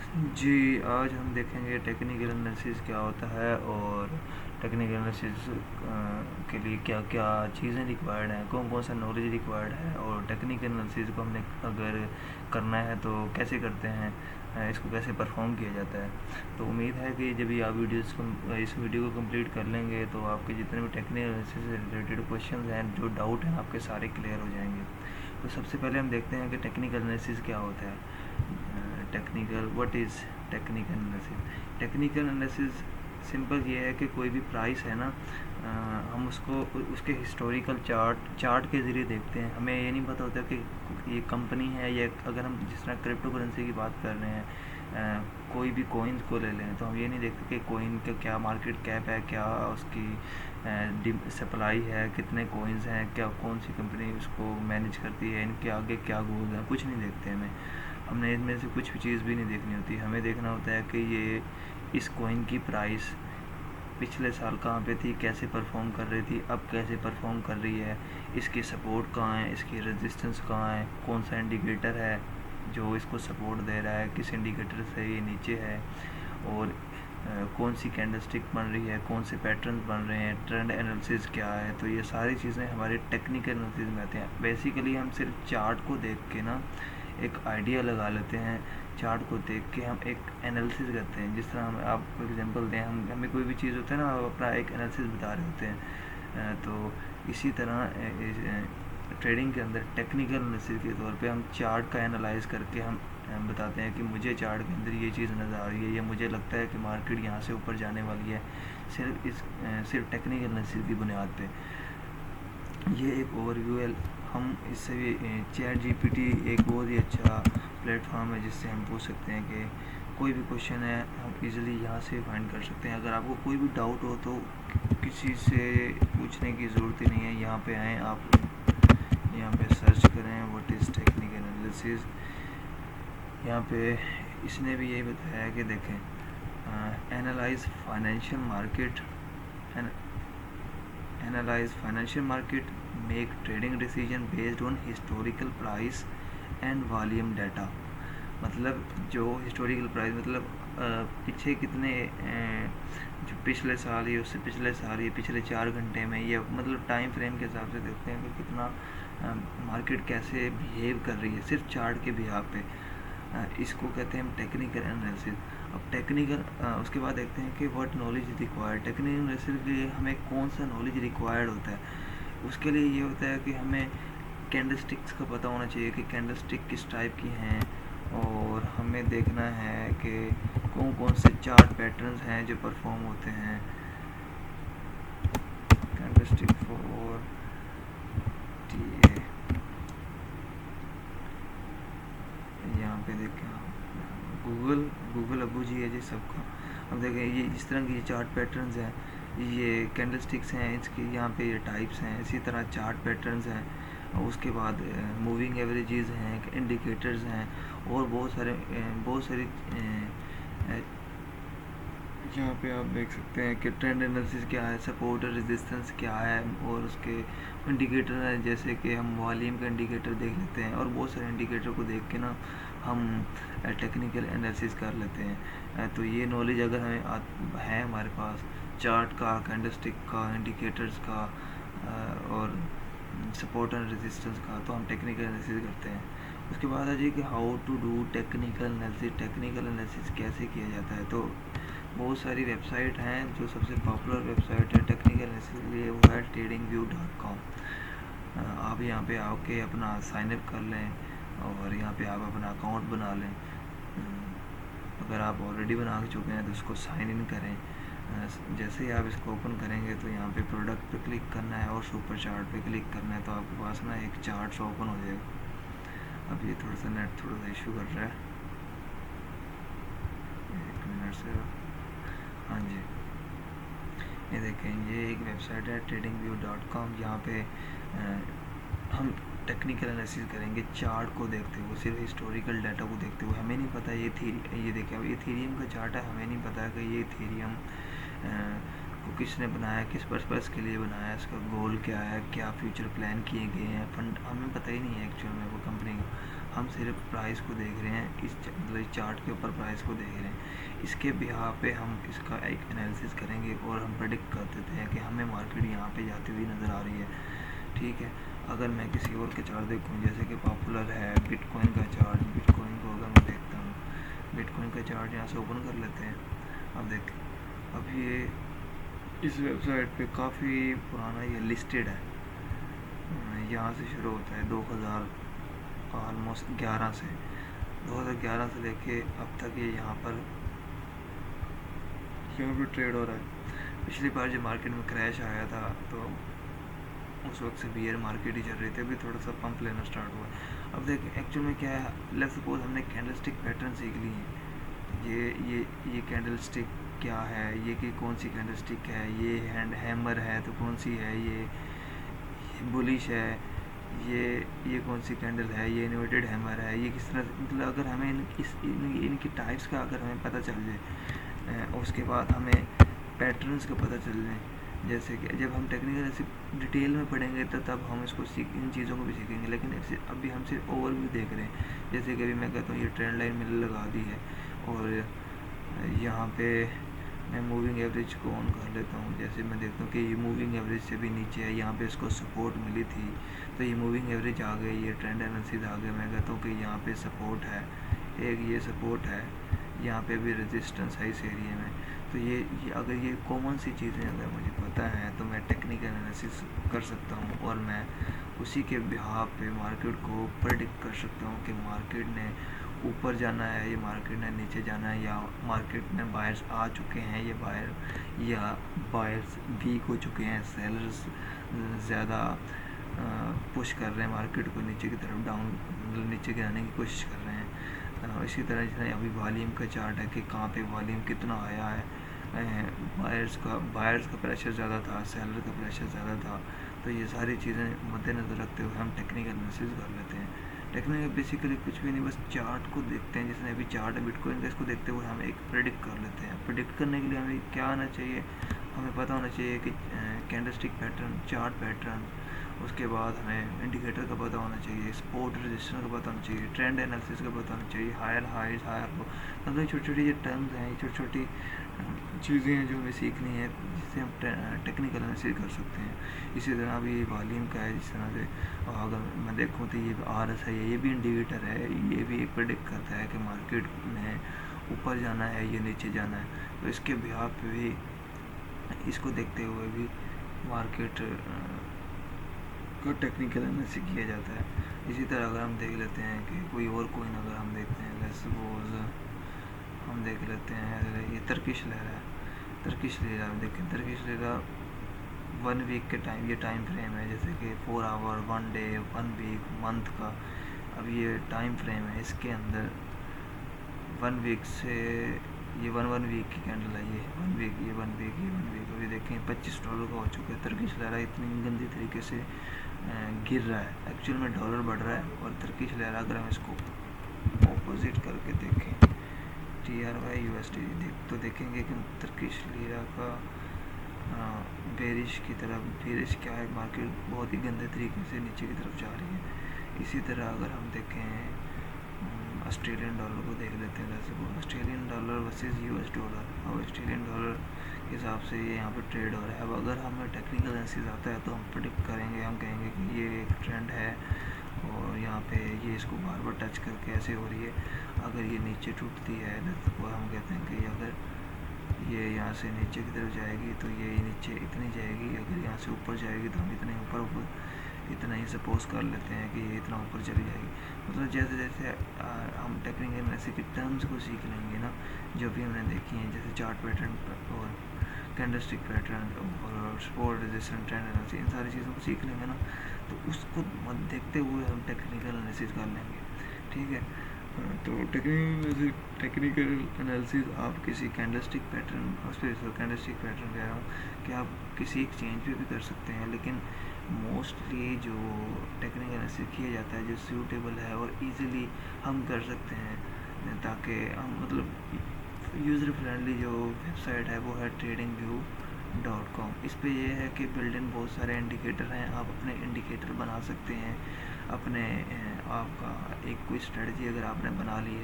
जी, आज हम देखेंगे टेक्निकल एनालिसिस क्या होता है और टेक्निकल एनालिसिस के लिए क्या क्या चीज़ें रिक्वायर्ड हैं, कौन कौन सा नॉलेज रिक्वायर्ड है और टेक्निकल एनालिसिस को हमने अगर करना है तो कैसे करते हैं, इसको कैसे परफॉर्म किया जाता है। तो उम्मीद है कि जब भी आप इस वीडियो को कंप्लीट कर लेंगे तो आपके जितने भी टेक्निकल एनालिसिस से रिलेटेड क्वेश्चन हैं, जो डाउट हैं, आपके सारे क्लियर हो जाएंगे। तो सबसे पहले हम देखते हैं कि टेक्निकल एनालिसिस क्या होता है। What is technical analysis. Technical analysis simple ये है कि कोई भी प्राइस है ना, हम उसको उसके हिस्टोरिकल चार्ट के ज़रिए देखते हैं। हमें ये नहीं पता होता कि ये कंपनी है, या अगर हम जिस तरह क्रिप्टो करेंसी की बात कर रहे हैं, कोई भी कोइंस को ले लें तो हम ये नहीं देखते कि कोइन का क्या मार्केट कैप है, क्या उसकी सप्लाई है, कितने कोइंस हैं, क्या कौन सी कंपनी उसको मैनेज करती है, इनके आगे क्या गोल है, कुछ नहीं देखते हमने इनमें से कुछ भी चीज़ भी नहीं देखनी होती। हमें देखना होता है कि ये इस कॉइन की प्राइस पिछले साल कहाँ पे थी, कैसे परफॉर्म कर रही थी, अब कैसे परफॉर्म कर रही है, इसकी सपोर्ट कहाँ है, इसकी रेजिस्टेंस कहाँ है, कौन सा इंडिकेटर है जो इसको सपोर्ट दे रहा है, किस इंडिकेटर से ये नीचे है, और कौन सी कैंडलस्टिक बन रही है, कौन से पैटर्न बन रहे हैं, ट्रेंड एनालिसिस क्या है। तो ये सारी चीज़ें हमारे टेक्निकल एनालिसिस में आते हैं। बेसिकली हम सिर्फ चार्ट को देख के ना एक आइडिया लगा लेते हैं। चार्ट को देख के हम एक एनालिसिस करते हैं। जिस तरह हम आपको एग्जांपल दें, हमें कोई भी चीज़ होता है ना, अपना एक एनालिसिस बता रहे होते हैं। तो इसी तरह ट्रेडिंग के अंदर टेक्निकल एनालिसिस के तौर पे हम चार्ट का एनालाइज करके हम बताते हैं कि मुझे चार्ट के अंदर ये चीज़ नज़र आ रही है, या मुझे लगता है कि मार्केट यहाँ से ऊपर जाने वाली है, सिर्फ टेक्निकल एनालिसिस की बुनियाद पे। ये एक ओवरव्यू है। हम इससे भी ChatGPT एक बहुत ही अच्छा प्लेटफॉर्म है जिससे हम पूछ सकते हैं कि कोई भी क्वेश्चन है, हम इजीली यहाँ से फाइंड कर सकते हैं। अगर आपको कोई भी डाउट हो तो किसी से पूछने की ज़रूरत ही नहीं है। यहाँ पे आएँ, आप यहाँ पे सर्च करें व्हाट इज़ टेक्निकल एनालिसिस। यहाँ पे इसने भी यही बताया है कि देखें, analyse financial market make trading decision based on historical price and volume data. मतलब जो हिस्टोरिकल प्राइस मतलब पीछे कितने जो पिछले साल या उससे पिछले साल या पिछले 4 घंटे में, या मतलब टाइम फ्रेम के हिसाब से देखते हैं कि कितना मार्केट कैसे बिहेव कर रही है, सिर्फ चार्ट के बिहाव पे। इसको कहते हैं हम टेक्निकल एनालिसिस। अब उसके बाद देखते हैं कि what knowledge is required. Technical analysis के लिए हमें कौन सा नॉलेज रिक्वायर्ड होता है। उसके लिए ये होता है कि हमें कैंडलस्टिक्स का पता होना चाहिए कि कैंडलस्टिक किस टाइप की हैं, और हमें देखना है कि कौन कौन से चार्ट पैटर्न्स हैं जो परफॉर्म होते हैं। कैंडलस्टिक फॉर TA, यहाँ पे देखें गूगल अबू जी है जी सबका। अब देखें ये इस तरह की चार्ट पैटर्न्स हैं, ये कैंडलस्टिक्स हैं, इसकी यहाँ पे ये टाइप्स हैं, इसी तरह चार्ट पैटर्न्स हैं। और उसके बाद मूविंग एवरेजेस हैं, इंडिकेटर्स हैं, और बहुत सारी यहाँ पे आप देख सकते हैं कि ट्रेंड एनालिसिस क्या है, सपोर्ट और रेजिस्टेंस क्या है, और उसके इंडिकेटर हैं, जैसे कि हम वॉल्यूम का इंडिकेटर देख लेते हैं, और बहुत सारे इंडिकेटर को देख के ना हम टेक्निकल एनालिसिस कर लेते हैं। तो ये नॉलेज अगर हमें है हमारे पास चार्ट का, कैंडलस्टिक का, इंडिकेटर्स का और सपोर्ट एंड रेजिस्टेंस का, तो हम टेक्निकल एनालिसिस करते हैं। उसके बाद आ जाइए कि how to do technical analysis. Technical analysis कैसे किया जाता है। तो बहुत सारी वेबसाइट हैं, जो सबसे पॉपुलर वेबसाइट है टेक्निकल एनालिसिस के लिए वो है tradingview.com। आप यहाँ पे आके अपना साइनअप कर लें, और यहाँ पे आप अपना अकाउंट बना लें। अगर आप ऑलरेडी बना चुके हैं तो उसको साइन इन करें। जैसे ही आप इसको ओपन करेंगे तो यहाँ पे प्रोडक्ट पे क्लिक करना है और सुपर चार्ट पे क्लिक करना है, तो आपके पास ना एक चार्ट ओपन हो जाएगा। अब ये थोड़ा सा नेट थोड़ा सा इशू कर रहा है, 1 मिनट से। हाँ जी, ये देखें, ये एक वेबसाइट है tradingview.com। यहाँ पे हम टेक्निकल एनालिसिस करेंगे चार्ट को देखते हुए, सिर्फ हिस्टोरिकल डाटा को देखते हुए। हमें नहीं पता ये देखें, अब ये इथेरियम का चार्ट है, हमें नहीं पता कि ये इथेरियम को किसने बनाया, किस पर्पस के लिए बनाया, इसका गोल क्या है, क्या फ्यूचर प्लान किए गए हैं, फंड हमें पता ही नहीं है एक्चुअल में वो कंपनी को। हम सिर्फ प्राइस को देख रहे हैं, मतलब चार्ट के ऊपर प्राइस को देख रहे हैं। इसके बिहार पे हम इसका एक एनालिसिस करेंगे और हम प्रेडिक्ट कर देते हैं कि हमें मार्केट यहाँ पे जाती हुई नज़र आ रही है। ठीक है, अगर मैं किसी और के चार्ट देखूँ, जैसे कि पॉपुलर है बिटकॉइन का चार्ट, बिटकॉइन को अगर मैं देखता हूँ, बिटकॉइन का चार्ट यहाँ से ओपन कर लेते हैं। अब देखें, अब ये इस वेबसाइट पे काफ़ी पुराना ये लिस्टेड है। यहाँ से शुरू होता है 2000 ऑलमोस्ट 11 से 2011 से लेके अब तक ये यहाँ पर ट्रेड हो रहा है। पिछली बार जब मार्केट में क्रैश आया था तो उस वक्त से बियर मार्केट ही चल रही थी, अभी थोड़ा सा पंप लेना स्टार्ट हुआ है। अब देख एक्चुअल में क्या है, लेट्स सपोज हमने कैंडलस्टिक पैटर्न सीख ली है। ये कैंडलस्टिक क्या है, ये कि कौन सी कैंडलस्टिक है, ये हैंड हैमर है तो कौन सी है, ये बुलिश है, ये कौन सी कैंडल है, ये इन्वर्टेड हैमर है, ये किस तरह, मतलब अगर हमें इनकी टाइप्स का अगर हमें पता चल जाए, उसके बाद हमें पैटर्न्स का पता चल जाए, जैसे कि जब हम टेक्निकल ऐसे डिटेल में पढ़ेंगे तो तब हम इसको इन चीज़ों को भी सीखेंगे। लेकिन अभी हम सिर्फ ओवरव्यू देख रहे हैं। जैसे कि अभी मैं कहता हूँ ये ट्रेंड लाइन मैंने लगा दी है और यहाँ पे मैं मूविंग एवरेज को ऑन कर लेता हूँ। जैसे मैं देखता हूँ कि ये मूविंग एवरेज से भी नीचे है, यहाँ पे इसको सपोर्ट मिली थी तो ये मूविंग एवरेज आ गई, ये ट्रेंड एनालिसिस आ गया। मैं कहता हूँ कि यहाँ पे सपोर्ट है, एक ये सपोर्ट है, यहाँ पे भी रेजिस्टेंस है इस एरिया में। तो ये अगर ये कॉमन सी चीज़ें अगर मुझे पता है तो मैं टेक्निकल एनालिसिस कर सकता हूँ और मैं उसी के बिहाफ पे मार्केट को प्रेडिक्ट कर सकता हूँ कि मार्केट ने ऊपर जाना है, ये मार्केट ने नीचे जाना है, या मार्केट में बायर्स आ चुके हैं, ये बायर्स वीक हो चुके हैं, सेलर्स ज़्यादा पुश कर रहे हैं मार्केट को नीचे की तरफ, डाउन मतलब नीचे गिराने की कोशिश कर रहे हैं। इसी तरह जैसे अभी वॉल्यूम का चार्ट है कि कहाँ पे वॉल्यूम कितना आया है, बायर्स का प्रेशर ज़्यादा था, सेलर का प्रेशर ज़्यादा था। तो ये सारी चीज़ें मद्देनज़र रखते हुए हम टेक्निकल एनालिसिस कर लेते हैं। टेक्निकल बेसिकली कुछ भी नहीं, बस चार्ट को देखते हैं। जैसे अभी चार्ट है बिटकॉइन का, इसको देखते हुए हम एक प्रेडिक्ट कर लेते हैं। प्रेडिक्ट करने के लिए हमें क्या आना चाहिए, हमें पता होना चाहिए कि कैंडलस्टिक पैटर्न, चार्ट पैटर्न, उसके बाद हमें इंडिकेटर का पता होना चाहिए, सपोर्ट रेजिस्टेंस का पता होना चाहिए, ट्रेंड एनालिसिस का पता होना चाहिए, हायर हाइज हायर लो, मतलब छोटी छोटी ये टर्म्स हैं, छोटी छोटी चीज़ें हैं जो हमें सीखनी है, जिससे हम टेक्निकल एनालिसिस कर सकते हैं। इसी तरह अभी वॉल्यूम का है, जिस तरह से अगर मैं देखूँ तो ये RS है, ये भी इंडिकेटर है, ये भी प्रेडिक्ट करता है कि मार्केट में ऊपर जाना है या नीचे जाना है। तो इसके बिहाफ पे भी, इसको देखते हुए भी मार्केट को टेक्निकल एनालिसिस किया जाता है। इसी तरह अगर हम देख लेते हैं कि कोई और कोइन अगर हम देखते हैं, लेट्स सपोज हम देख लेते हैं ये टर्किश लेरा है, टर्किश लेरा देखें, टर्किश लेरा 1 वीक के टाइम, ये टाइम फ्रेम है, जैसे कि 4 आवर, 1 डे, 1 वीक, मंथ का। अब ये टाइम फ्रेम है, इसके अंदर 1 वीक से ये 1 वीक की कैंडल है, ये 1 वीक, ये 1 वीक, ये 1 वीक। अभी देखें $25 का हो चुका है। टर्किश लेरा इतनी गंदी तरीके से गिर रहा है, एक्चुअल में डॉलर बढ़ रहा है और टर्किश लेरा अगर हम इसको ऑपोजिट करके देखें TRY USD तो देखेंगे कि टर्किश लेरा का बेरिश की तरफ, बेरिश क्या है, मार्केट बहुत ही गंदे तरीके से नीचे की तरफ जा रही है। इसी तरह अगर हम देखें ऑस्ट्रेलियन डॉलर को देख लेते हैं, जैसे Australian dollar versus US dollar, और ऑस्ट्रेलियन डॉलर के हिसाब से ये यहाँ पे ट्रेड हो रहा है। अब अगर हमें टेक्निकल एनालिसिस आता है तो हम प्रेडिक्ट करेंगे, हम कहेंगे कि ये एक ट्रेंड है और यहाँ पे ये इसको बार बार टच करके ऐसे हो रही है। अगर ये नीचे टूटती है तो हम कहते हैं कि अगर ये यहाँ से नीचे की तरफ जाएगी तो ये नीचे इतनी जाएगी, अगर यहाँ से ऊपर जाएगी तो हम इतने ऊपर इतना ही सपोज कर लेते हैं कि ये इतना ऊपर चली जाएगी। मतलब जैसे जैसे हम टेक्निकल एनालिसिस की टर्म्स को सीख लेंगे ना, जो भी हमने देखी हैं, जैसे चार्ट पैटर्न और कैंडलस्टिक पैटर्न और सपोर्ट रेजिस्टेंस, ट्रेंड एनालिसिस, इन सारी चीज़ों को सीख लेंगे ना, तो उसको देखते हुए हम टेक्निकल एनालिसिस कर लेंगे। ठीक है, तो टेक्निकल एनालिसिस आप किसी कैंडलस्टिक पैटर्न, कैंडलस्टिक पैटर्न कह रहा हूँ कि आप किसी एक चेंज पे भी कर सकते हैं, लेकिन मोस्टली जो टेक्निकल एनालिसिस किया जाता है जो सूटेबल है और इजीली हम कर सकते हैं, ताकि हम मतलब यूज़र फ्रेंडली जो वेबसाइट है वो है tradingview.com। इस पे ये है कि बिल्ट इन बहुत सारे इंडिकेटर हैं, आप अपने इंडिकेटर बना सकते हैं, अपने आपका एक कोई स्ट्रेटजी अगर आपने बना ली है